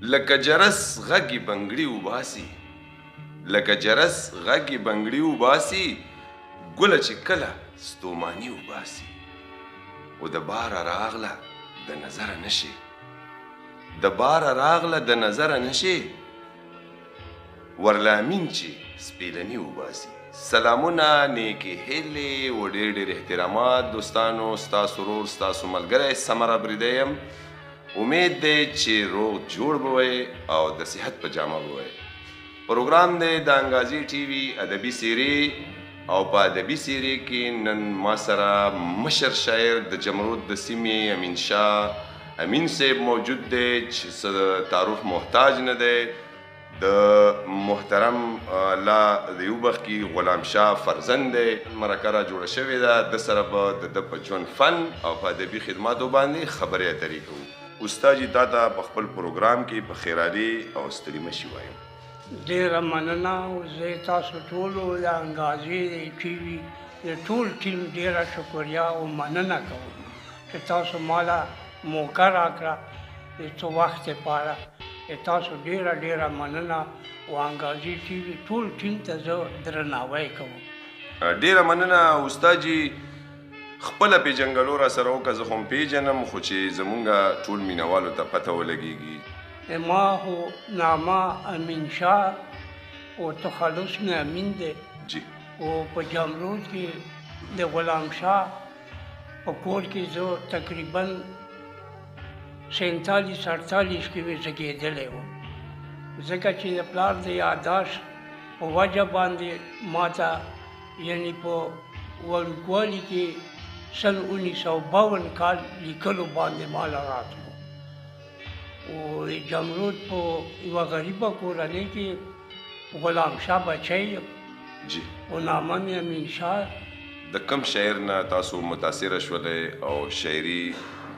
لکه جرس غږی بنګړي وباسي، لکه جرس غږی بنګړي وباسي، ګله چې کله ستوماني وباسي. و د باره راغله د نظره نشي، د باره راغله د نظره نشي، ورلامین چې سپیلني وباسي. سلامونه، نیکې هیلې و ډېر ډېر احترامات دوستانو، ستاسو ورور ستاسو ملګری سمر ابریدی یم. امید دی چې روغ جوړ به وئ او د صحت په جامه به وئ. پروګرام دی د انګازي ټي وي ادبي سیرې او په ادبي سیرې کې نن ما سره مشر شاعر د جمرود د سیمې امین شاه امین صاحب موجود دی چې څه د تعارف محتاج نه دی. د محترم الله د یو بخت کې غلام شاه فرزند دی. مرکه را جوړه شوې ده، د سره به د ده په ژوند فن او په ادبي خدماتو باندې خبرې اترې کوو. استاد جي تا ته په خپل پروګرام کې په خیرالي او ستړي مشي وایم. ډېره مننه او زه تاسو ټولو د انګازي ټي وي د ټول ټیم ډېره شکریا او مننه کوم چې تاسو مالا موقع راکړه د څه وخت لپاره. تاسو ډېره ډېره مننه او انګازي ټي وي ټول ټیم ته زه درناوی کوم. ډېره مننه استاد جي. خپله پېژنګلو را سره وکړه، زه خو هم پېژنم خو چې زمونږ ټول مینوالو ته پته ولګېږي. ما خو نامه امین شاه او تخلص مې امین دی جی. او په جمرود کې د غلام شاه په کور کې زه تقریبا 47-48 کې مې زیږېدلی وم، ځکه چې د پلار د یاداشت په وجه باندې ما ته یعنې په وړوکوالي کې سن 1952 کال لیکلو باندې ما له راتلو. او د جمرود په یوه غریبه کورنۍ کې غلام شاه بچی یم جی. او نامه مې امین شاه. د کم شاعر نه تاسو متاثره شولئ او شاعري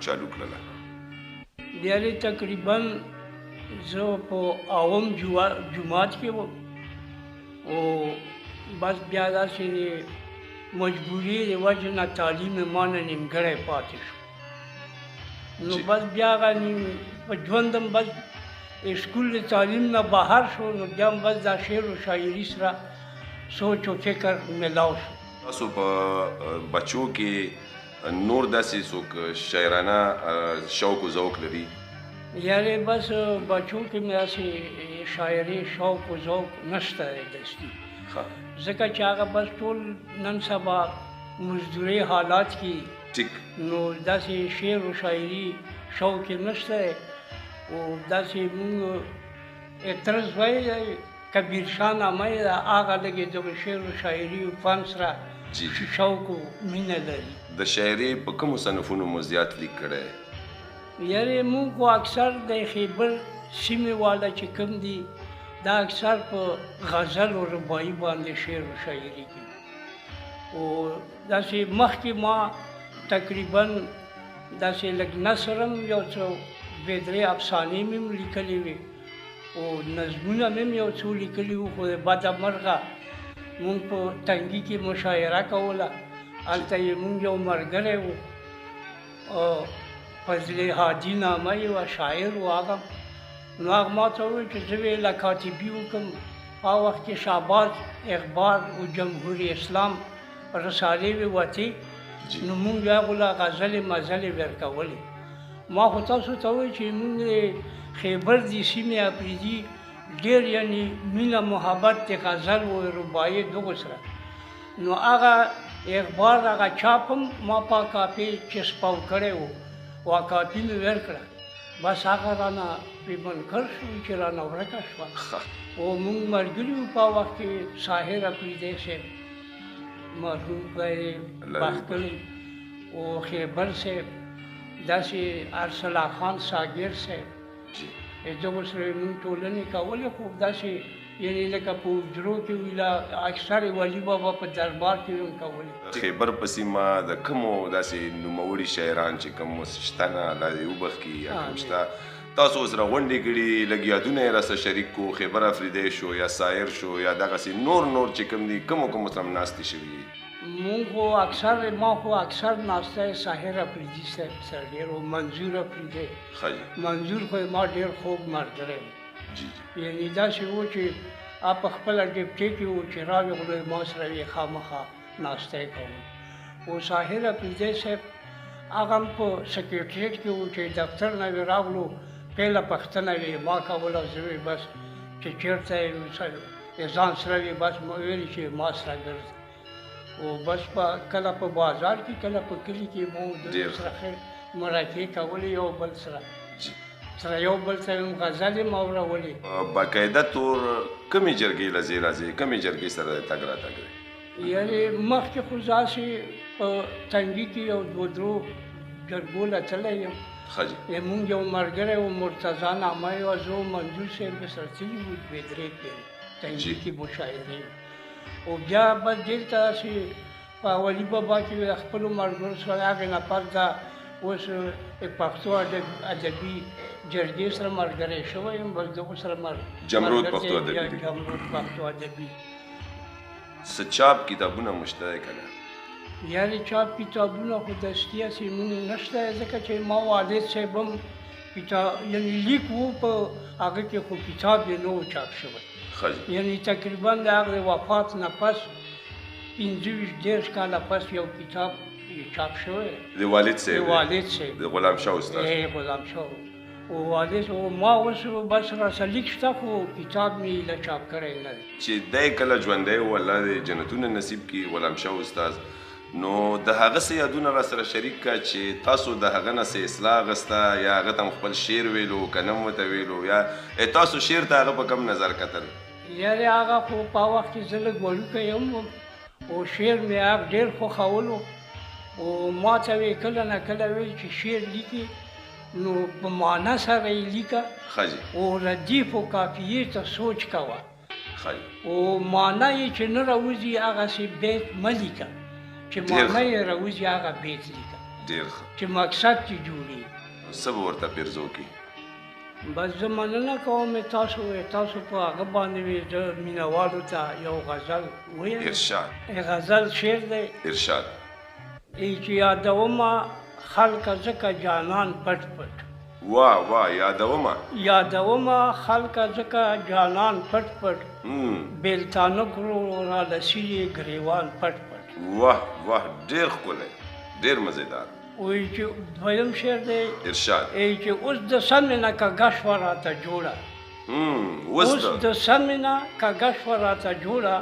چالو کړله؟ یعنې تقریبا زه په اوم جماعت کې وم او بس بیا داسې مجبوري د وجې نه تعلیم ما نه نیمګړی پاتې شو. نو بس بیا هغه په ژوندم بس اسکول د تعلیم نه بهر شو، نو بیا هم بس دا شعر و شاعري سره سوچ و فکر ملاو شو. تاسو په بچو کې نور داسې څوک شاعرانه شوق و ذوق لري؟ یعنې بس بچو کې مې داسې شاعري شوق و ذوق نشته دی دستي، ځکه چې هغه بس ټول نن سبا مزدوري حالات کې ټیک، نو داسې شعر و شاعري شوق یې نشته دی. او داسې مونږ طرز وایي کبیر شاه نامه یې ده، هغه لږې دغه شعر و شاعري و فن سره چې شوق و مینه لري. د شاعري په کومو صنفونو مو زیات لیک کړی؟ یعنې مونږ خو اکثر د خیبر سیمې والا چې کوم دي دا اکثر په غزل او رباعي باندې شعر و شاعري کوي. او داسې مخکې ما تقریبا داسې لږ نثر هم یو څه دوې درې افسانې مې هم لیکلې وې او نظمونه مې هم یو څو لیکلي وو، خو د بده مرغه مونږ په تنګي کې مشاعره کوله. هلته یې مونږ یو ملګری و فضل حاجي نامه یې وه، شاعر و هغه. نو هغه ما ته وویل چې زه یې له کاتبي وکړم. هغه وخت کې شهباز اخبار او جمهوري اسلام رسالې وې وتې، نو مونږ بیا هغو له غزلې مزلې ورکولې. ما خو تاسو ته وایي چې مونږ خیبر د سیمې اپریدي ډېر یعنې مینه محبت د غزل و رباعي دغو سره. نو هغه اخبار هغه چاپ هم ما په کاپي چسپاو کړی و او کاپي مې ورکړه. بس هغه رانه پرې منکر شو چې رانه ورکه شوه. او مونږ ملګري وو په وخت کې ساحر اپریدی صاحب مرحوم خدای بخت کړي او خیبر صاحب، داسې ارسلا خان ساګر صاحب، دغو سره یې مونږ ټولنې کولې. خو داسې یعنې لکه په حجرو کې ویله اکثر ولي بابا په دربار کې هم کولې. خیبر په سیمه د کومو داسې نوموړي شاعران چې کوم شته نه الله دې وبخښي یا کوم شته تاسو سره غونډې کړي، لږ یادونه یې راسره شریک کړو؟ خیبر اپریدی شو یا سایر شو یا دغسې نور چې کوم دي کومو سره ناستې شوي؟ مونږ خو اکثر ما خو اکثر ناسته ساحر افریدي صاحب سره ډېر او منظور افریدي ښه جي منظور خو ما ډېر خوږ ملګری و جي یعنې داسې و چې په خپله ډیپټي کې و چې راوې غلو ما سره یې خامخا ناسته یې کوم او ساحر افریدي صاحب هغه هم په سکرټریټ کې و چې دفتر نه وې راغلو پیله پوښتنه وې ما کوله زه وې بس چې چېرته یې ځان سره وې بس مو ویلې چې ما سره ګرځه او بس کله په بازار کې کله په کلي کې مو د سره مرکې کولې یو بل سره یو بل سره هم غزلې مو اورولې باقاعده تور کمې جرګې له ځای راځي کمې جرګې سره تګ راتګ دی یعنې مخکې خو داسې په تنګي کې یو دوه درو جرګو له تللی یم ښه جي مونږ یو ملګری و مرتضی نامه یې وه زه و منظور صاحب به سره تللي وو دوې درې پېرې تنګي کې مشاعرې او بیا بس دلته داسې په ولي بابا کې د خپلو ملګرو سره هغې نه پس دا اوس پښتو ادبي جرګې سره ملګری شوی یم بس دغو سره جمرود پښتو ادبي جمرود پښتو ادبي څه چاپ کتابونه مو شته که نه یعنې چاپ کتابونه خو دستي هسې مونږ نشته ځکه چې ما والد صاحب هم یعنې لیک و په هغه کې خو کتاب یې نه و چاپ شوی یعنی تقریبا د هغې وفات نه پس 15-20 کاله پس یو کتاب چاپ شوی د والد صاحب د والد صاحب د غلام شاه استاد غلام شاه او والد او ما اوس بس راسه لیک شته خو کتاب مې له چاپ کړی نه دی چې دی کله ژوندی و الله دې جنتونه نصیب کړي غلام شاه استاد نو د هغه څه یادونه را سره شریک کړه چې تاسو د هغه نه څه اصلاح اخیسته یا هغه ته خپل شعر ویلو که نه ورته ویلو یا تاسو شعر ته هغه په کوم نظر کتل یعنې هغه خو په وخت کې زه لږ وړوکی یم او شعر مې هغه ډېر خوښولو او ما ته ویې کله نه کله ویل چې شعر لیکي نو په معنا سره یې لیکه او ردیف و قافیې ته سوچ کوه او معنا یې چې نه راوځي هغسې بیت مه لیکه چې معنا یې راوځي هغه بیت لیکه چې مقصد چې جوړي څه به ورته پیرزو کړي بس زه مننه کوم تاسو په هغه باندې زه مینهوالو ته یو غزل ویم ارشاد غزل شعر دی ارشاد ای چې یادومه خلقه ځکه جانان پټ پټ واه یادومه خلقه ځکه جانان پټ پټ بیلتانه کړو را لسیلې ګریوان پټ پټ واه ډېر ښکلی ډېر مزیدار وایي چې دویم شعر دی ارشاد ای چې اوس د سمې نه کږه شوه راته جوړه اوس د سمې نه کږه شوه راته جوړه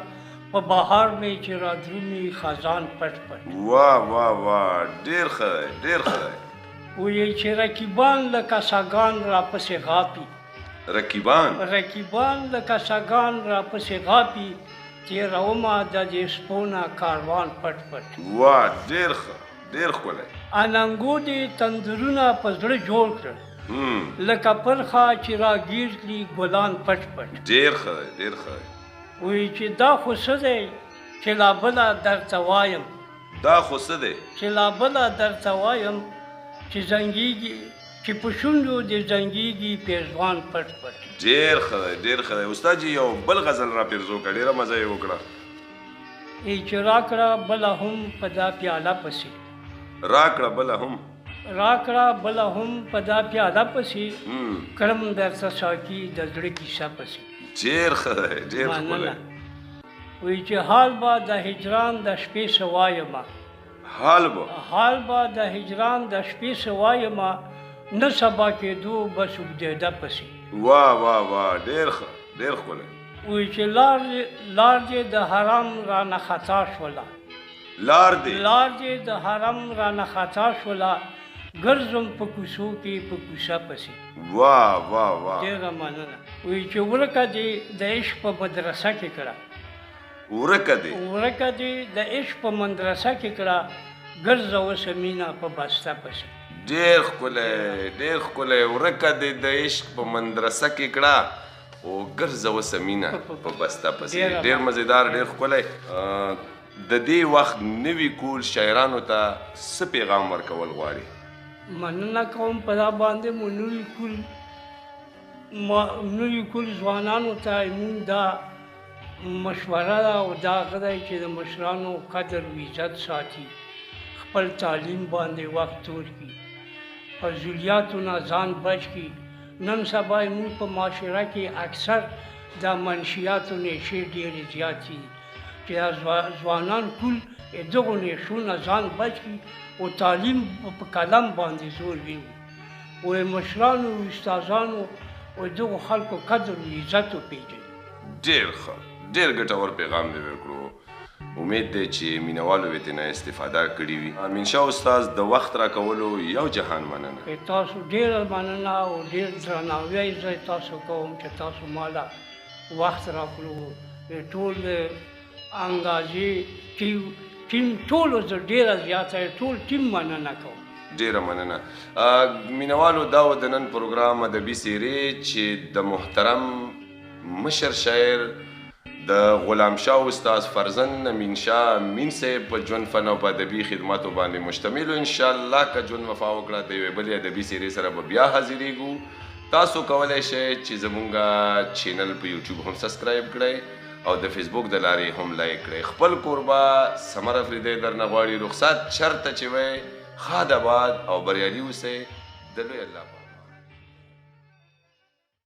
په بهار مې چې را درومي خزان پټ پټ واه ډېر ښه دی وایي چې رقیبان لکه ساګان راپسې غاپي رقیبان لکه ساګان راپسې غاپي تېرومه د دې سپو نه کاروان پټ پټ واه ډېر ښکلی اننګو دې تندرونه په زړه جوړ کړل لکه پرخه چې راګیر کړي ګلان پټ پټ ډېر ښه دی وایي چې دا خو څه دی چې لا بله درته وایم چې زنګېږي چې په شونډو دې زنګېږي پیرزوان پټ پټ ډېر ښه دی استاد جي یو بل غزل را پیرزو کړه ډېره مزه یې وکړه ای چې راکړه بله هم په دا پیاله پسې راکړه بله هم په دا پیاله پسې کړم درته ساقي د زړه کیسه پسې ډېر ښکلی وایي چې حال به د هجران د شپې څه وایمه د هجران د شپې څه وایمه نه سبا کېدو بس اوږدېده پسې واه ډېر ښکلی وایي چې لار دې د حرام رانه خطا شوله ګرځم په کوڅو کې په کوڅه پسې ډېره مننه وایي چې ورکه دې د عشق په مدرسه کې کړه ګرځه اوسه مینه په بسته پسې ډېر ښکلی ورکه دې د عشق په مدرسه کې کړه او ګرځه اوسه مینه په بسته پسې ډېر مزیدار ډېر ښکلی د دې وخت نوي کول شاعرانو ته څه پیغام ورکول غواړي مننه کوم په دا باندې مو نوي کول ځوانانو ته مونږ دا مشوره ده او دا هغه دی چې د مشرانو قدر و عزت ساتي، خپل تعلیم باندې وخت تور کړي، فضولیاتو نه ځان بچ کړي. نن سبا موږ په معاشره کې اکثر دا منشیاتو نیشې ډېرې زیاتې دي چې دا ځوانان ټول دغو نیشو نه ځان بچ کړي او تعلیم په قلم باندې زور ویني. او مشرانو او استادانو او دغو خلکو قدر و عزت وپېژني. ډېر ښه، ډېر ګټور پیغام دې ورکړو. امید دی چې مینوالو به ترې نه استفاده کړې وي. امین شاه استاد د وخت راکولو یو جهان مننه. تاسو ډېره مننه او ډېر درناوی زه تاسو کوم چې تاسو ماله وخت راکړو. ټول انګازې ټیم ټولو زه ډېره زیاته ټول ټیم مننه کوم. ډیره مننه. مینوالو دا و د نن پروګرام ادبي څیرې چې د محترم مشر شاعر د غلام شاه استاد فرزند امین شاه امین صاحب په ژوند فن او په ادبي خدماتو باندې مشتمل و. انشاءالله که ژوند وفا وکړه د یوې بلې ادبي څیرې سره به بیا حاضرېږو. تاسو کولی شئ چې زمونږ چینل په یوټیوب هم سبسکرایب کړئ او د فیسبوک د لارې هم لایک کړئ. خپل کوربه ثمر افریدی درنه غواړي رخصت چرته چې وی ښاد آباد او بریالي اوسئ. د لوی الله